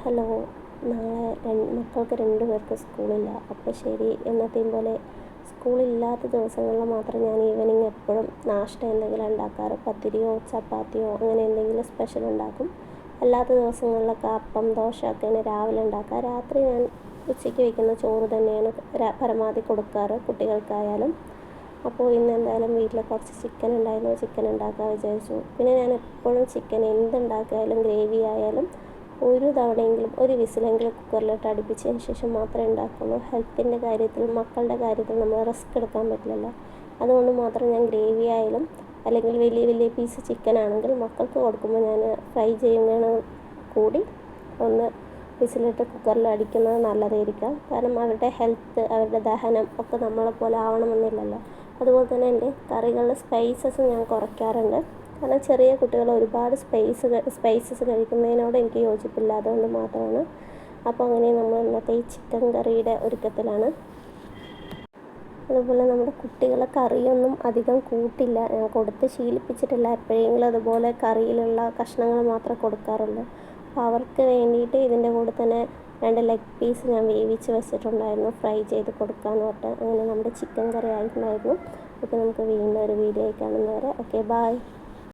Hello, നാളെ മക്കൾക്ക് 2 പേർക്ക് സ്കൂളില്ല. അപ്പോൾ ശരി, എന്നത്തെയും പോലെ സ്കൂളില്ലാത്ത ദിവസങ്ങളിൽ മാത്രം ഞാൻ ഈവനിങ് എപ്പോഴും നാഷ്ട എന്തെങ്കിലും ഉണ്ടാക്കാറ്. പത്തിരിയോ ചപ്പാത്തിയോ അങ്ങനെ എന്തെങ്കിലും സ്പെഷ്യൽ ഉണ്ടാക്കും. അല്ലാത്ത ദിവസങ്ങളിലൊക്കെ അപ്പം, ദോശ ഒക്കെയാണ് രാവിലെ ഉണ്ടാക്കുക. രാത്രി ഞാൻ ഉച്ചയ്ക്ക് വയ്ക്കുന്ന ചോറ് തന്നെയാണ് പരമാവധി കൊടുക്കാറ്, കുട്ടികൾക്കായാലും. അപ്പോൾ ഇന്ന് എന്തായാലും വീട്ടിൽ കുറച്ച് ചിക്കൻ ഉണ്ടായിരുന്നു, ചിക്കൻ ഉണ്ടാക്കാൻ വിചാരിച്ചു. പിന്നെ ഞാൻ എപ്പോഴും ചിക്കൻ എന്തുണ്ടാക്കിയാലും ഗ്രേവി ആയാലും ഒരു തവണയെങ്കിലും ഒരു വിസിലെങ്കിലും കുക്കറിലിട്ട് അടുപ്പിച്ചതിന് ശേഷം മാത്രമേ ഉണ്ടാക്കുള്ളൂ. ഹെൽത്തിൻ്റെ കാര്യത്തിൽ, മക്കളുടെ കാര്യത്തിൽ നമ്മൾ റിസ്ക് എടുക്കാൻ പറ്റില്ലല്ലോ. അതുകൊണ്ട് മാത്രം ഞാൻ ഗ്രേവി ആയാലും അല്ലെങ്കിൽ വലിയ വലിയ പീസ് ചിക്കൻ ആണെങ്കിൽ മക്കൾക്ക് കൊടുക്കുമ്പോൾ ഞാൻ ഫ്രൈ ചെയ്യുന്നതിന് കൂടി ഒന്ന് വിസിലിട്ട് കുക്കറിൽ അടിക്കുന്നത് നല്ലതായിരിക്കാം. കാരണം അവരുടെ ഹെൽത്ത്, അവരുടെ ദഹനം ഒക്കെ നമ്മളെപ്പോലെ ആവണമെന്നില്ലല്ലോ. അതുപോലെ തന്നെ എൻ്റെ കറികളിൽ സ്പൈസസ് ഞാൻ കുറയ്ക്കാറുണ്ട്. കാരണം ചെറിയ കുട്ടികൾ ഒരുപാട് സ്പൈസസ് കഴിക്കുന്നതിനോട് എനിക്ക് യോജിപ്പില്ല. അതുകൊണ്ട് മാത്രമാണ്. അപ്പോൾ അങ്ങനെ നമ്മൾ ഇന്നത്തെ ഈ ചിക്കൻ കറിയുടെ ഒരുക്കത്തിലാണ്. അതുപോലെ നമ്മുടെ കുട്ടികളെ കറിയൊന്നും അധികം കൂട്ടില്ല, ഞാൻ കൊടുത്ത് ശീലിപ്പിച്ചിട്ടില്ല. എപ്പോഴെങ്കിലും അതുപോലെ കറിയിലുള്ള കഷ്ണങ്ങൾ മാത്രമേ കൊടുക്കാറുള്ളൂ. അപ്പോൾ അവർക്ക് വേണ്ടിയിട്ട് ഇതിൻ്റെ കൂടെ തന്നെ 2 ലെഗ് പീസ് ഞാൻ വേവിച്ച് വെച്ചിട്ടുണ്ടായിരുന്നു, ഫ്രൈ ചെയ്ത് കൊടുക്കാമെന്ന് പറഞ്ഞിട്ട്. അങ്ങനെ നമ്മുടെ ചിക്കൻ കറി ആയിട്ടുണ്ടായിരുന്നു. അപ്പോൾ നമുക്ക് വീണ്ടും ഒരു വീഡിയോ കാണുന്നവരെ ഓക്കെ, ബൈ.